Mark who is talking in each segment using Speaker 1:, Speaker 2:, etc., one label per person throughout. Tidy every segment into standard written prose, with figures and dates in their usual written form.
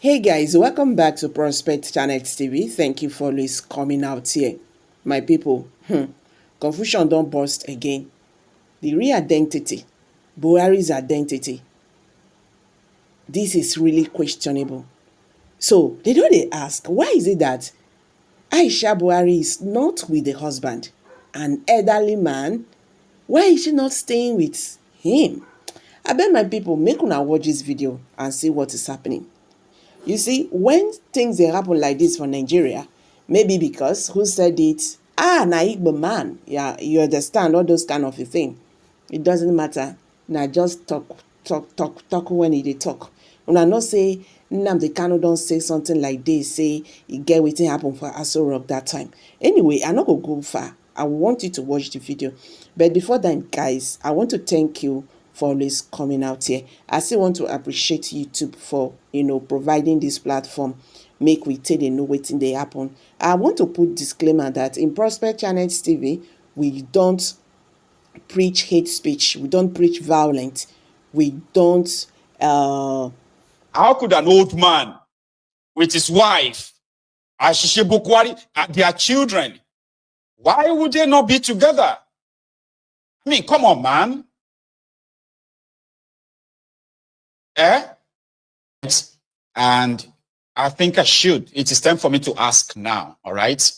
Speaker 1: Hey guys, welcome back to Prospect Channel TV. Thank you for always coming out here. My people, confusion don't burst again. The real identity, Buhari's identity, this is really questionable. So they ask, why is it that Aisha Buhari is not with the husband, an elderly man? Why is she not staying with him? I bet my people, make una watch this video and see what is happening. You see, when things they happen like this for Nigeria, maybe because who said it? Na Igbo man. Yeah, you understand all those kind of a thing. It doesn't matter. Now just talk when they talk. Una not say Nnamdi Kanu don't say something like this, say e get wetin happen for Aso Rock that time. Anyway, I not go far. I want you to watch the video. But before that, guys, I want to thank you for always coming out here. I still want to appreciate YouTube for providing this platform. Make we tell they know wetin dey happen. I want to put disclaimer that in Prospect Channel TV, we don't preach hate speech. We don't preach violence. We don't.
Speaker 2: How could an old man with his wife, Ashishe Bukwari, and their children, why would they not be together? I mean, come on, man. And I think I should. It is time for me to ask now, all right?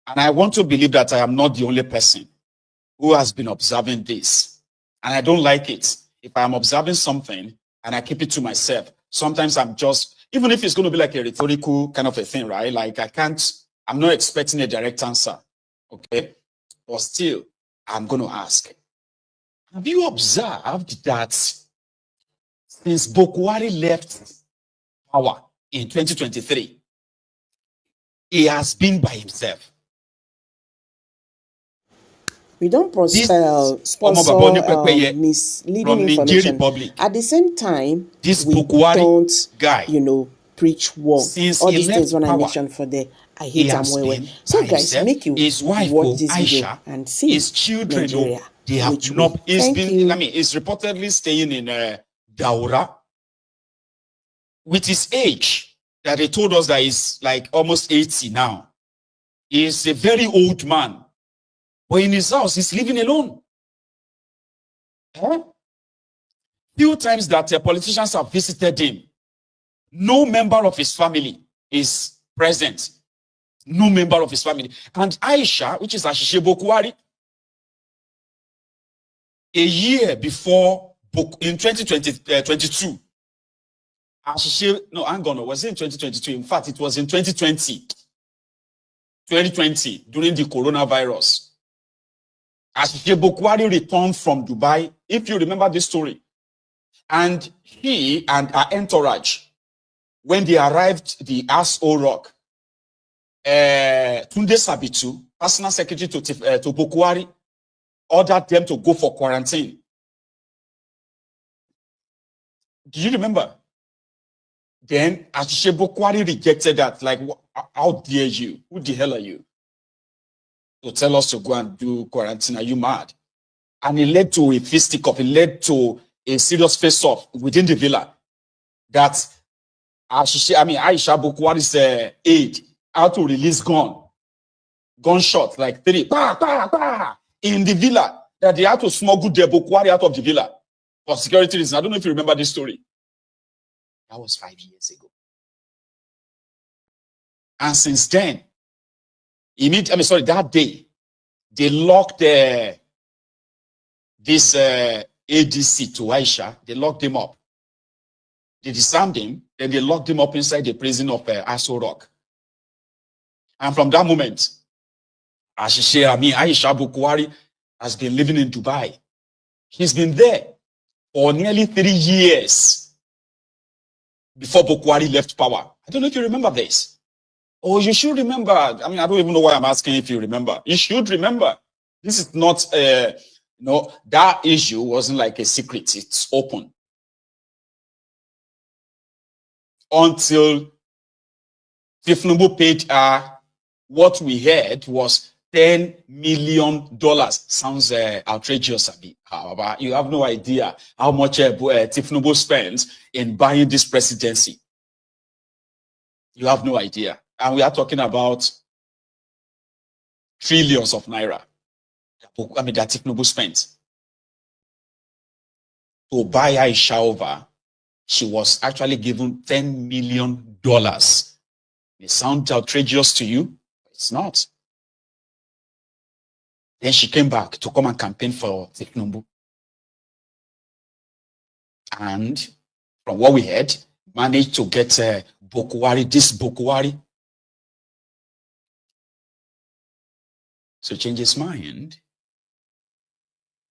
Speaker 2: And I want to believe that I am not the only person who has been observing this. And I don't like it. If I'm observing something and I keep it to myself, sometimes I'm just, even if it's going to be like a rhetorical kind of a thing, right? Like I'm not expecting a direct answer, okay? But still, I'm going to ask. Have you observed that since Buhari left power in 2023, he has been by himself?
Speaker 1: We don't sponsor misleading information. At the same time,
Speaker 2: this
Speaker 1: we
Speaker 2: don't guy,
Speaker 1: preach war.
Speaker 2: Since
Speaker 1: all these things when I mentioned for there, I hate them well. So guys,
Speaker 2: himself,
Speaker 1: make you
Speaker 2: his wife,
Speaker 1: watch this
Speaker 2: Aisha,
Speaker 1: video and see
Speaker 2: his children.
Speaker 1: Nigeria,
Speaker 2: they have not. He's reportedly staying in Daura with his age. That they told us that he's like almost 80 now. He's a very old man. But in his house, he's living alone. Few times that politicians have visited him, no member of his family is present. No member of his family. And Aisha, which is Ashishe Bukwari, a year before, in 2022, Ashishe, no, hang on, was it in 2022? In fact, it was in 2020, during the coronavirus. Ashishe Bukwari returned from Dubai, if you remember this story. And he and her entourage, when they arrived the Aso Rock, Tunde Sabitu, personal secretary to Bukwari, ordered them to go for quarantine. Do you remember? Then Ashishe Bukwari rejected that. Like, how dare you? Who the hell are you? To tell us to go and do quarantine. Are you mad? And it led to a fisticuff. It led to a serious face-off within the villa. That Aisha Bukwari's aide how to release gunshot, like 3, in the villa, that they had to smuggle the Bukwari out of the villa for security reasons. I don't know if you remember this story. That was 5 years ago. And since then, that day, they locked this ADC to Aisha. They locked him up. They disarmed him. Then they locked him up inside the prison of Aso Rock. And from that moment, Aisha Bukwari has been living in Dubai. He's been there for nearly 3 years before Bukwari left power. I don't know if you remember this. Oh, you should remember. I don't even know why I'm asking if you remember. You should remember. This is not, that issue wasn't like a secret. It's open. Until Tifnubu paid what we heard was $10 million. Sounds outrageous, Abi. However, you have no idea how much Tifnubu spends in buying this presidency. You have no idea. And we are talking about trillions of naira. I mean, that Tifnubu spent. To buy Aisha over, she was actually given $10 million. It sounds outrageous to you? It's not. Then she came back to come and campaign for Tifnubu. And from what we heard, managed to get Buhari, this Buhari. So change his mind.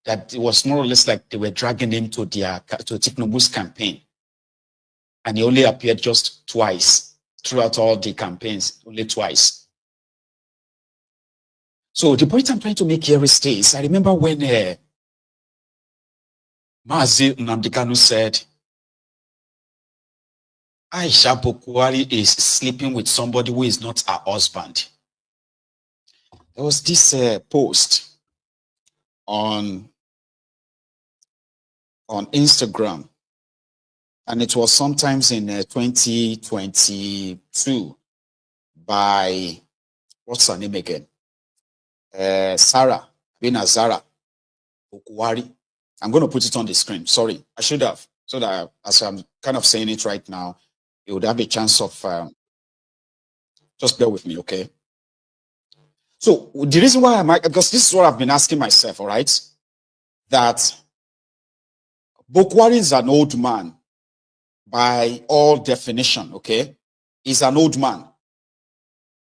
Speaker 2: That it was more or less like they were dragging him to Tifnubu's campaign. And he only appeared just twice throughout all the campaigns, only twice. So the point I'm trying to make here is this. I remember when Mazi Nnamdi Kanu said, Aisha Buhari is sleeping with somebody who is not her husband. There was this post on Instagram, and it was sometimes in 2022 by, what's her name again? Sarah Buhari. I'm going to put it on the screen. Sorry, I should have, so that as I'm kind of saying it right now, you would have a chance of, just bear with me, okay? So the reason why because this is what I've been asking myself, all right? That Buhari is an old man by all definition, okay? He's an old man.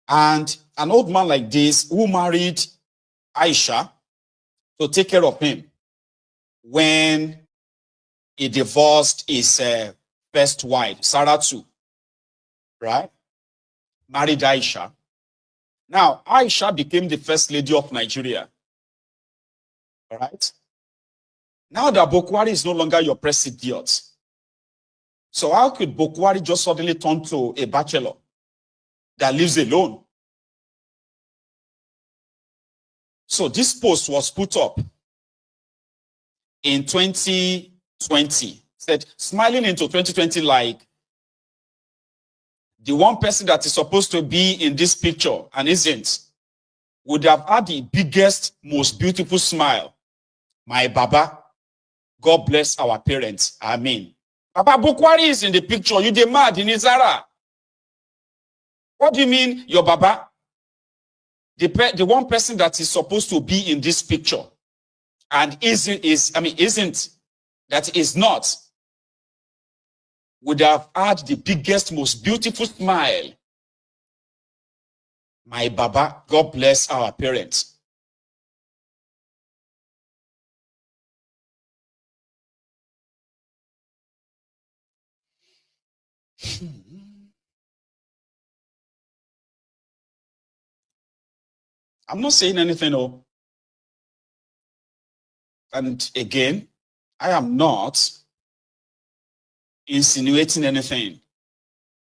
Speaker 2: And an old man like this who married Aisha to take care of him when he divorced his first wife, Saratu, right? Married Aisha. Now, Aisha became the first lady of Nigeria, all right? Now that Buhari is no longer your president, so how could Buhari just suddenly turn to a bachelor that lives alone? So this post was put up in 2020, said smiling into 2020 like the one person that is supposed to be in this picture and isn't would have had the biggest, most beautiful smile. My Baba, God bless our parents. Amen. Baba Buhari is in the picture. You the mad in Izara. What do you mean, your Baba? The one person that is supposed to be in this picture and isn't, that is not, would have had the biggest, most beautiful smile. My Baba, God bless our parents. I'm not saying anything, oh. And again, I am not insinuating anything.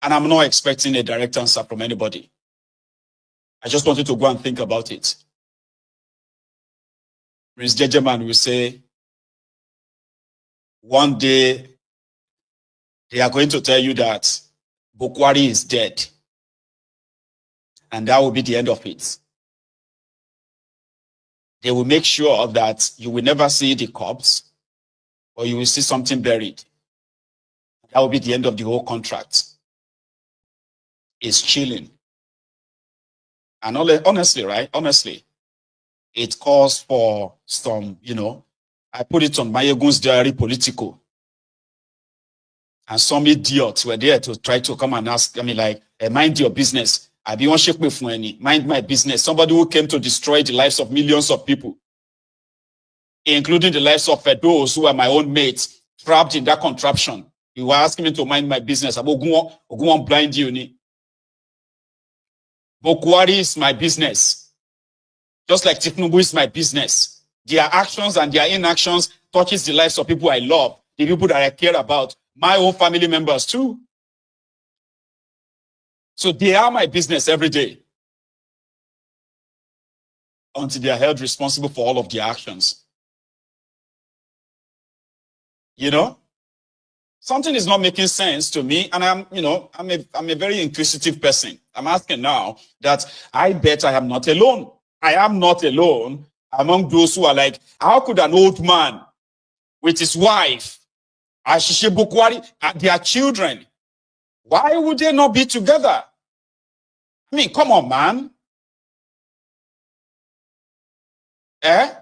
Speaker 2: And I'm not expecting a direct answer from anybody. I just wanted to go and think about it. Prince Jejeman will say, one day they are going to tell you that Buhari is dead. And that will be the end of it. They will make sure that you will never see the corpse or you will see something buried. That will be the end of the whole contract. It's chilling. And honestly, right? Honestly, it calls for some, I put it on Mayegun's diary political. And some idiots were there to try to come and ask, mind your business. I be one shake me for any. Mind my business. Somebody who came to destroy the lives of millions of people, including the lives of those who are my own mates, trapped in that contraption. You were asking me to mind my business. I'm going to blind you. Buhari is my business. Just like Tifnubu is my business. Their actions and their inactions touches the lives of people I love, the people that I care about, my own family members too. So they are my business every day. until they are held responsible for all of their actions. You know, something is not making sense to me, and I'm a very inquisitive person. I'm asking now that I bet I am not alone. I am not alone among those who are like, how could an old man with his wife, Ashishe Bukwari, their children, why would they not be together? I mean, come on, man. Eh?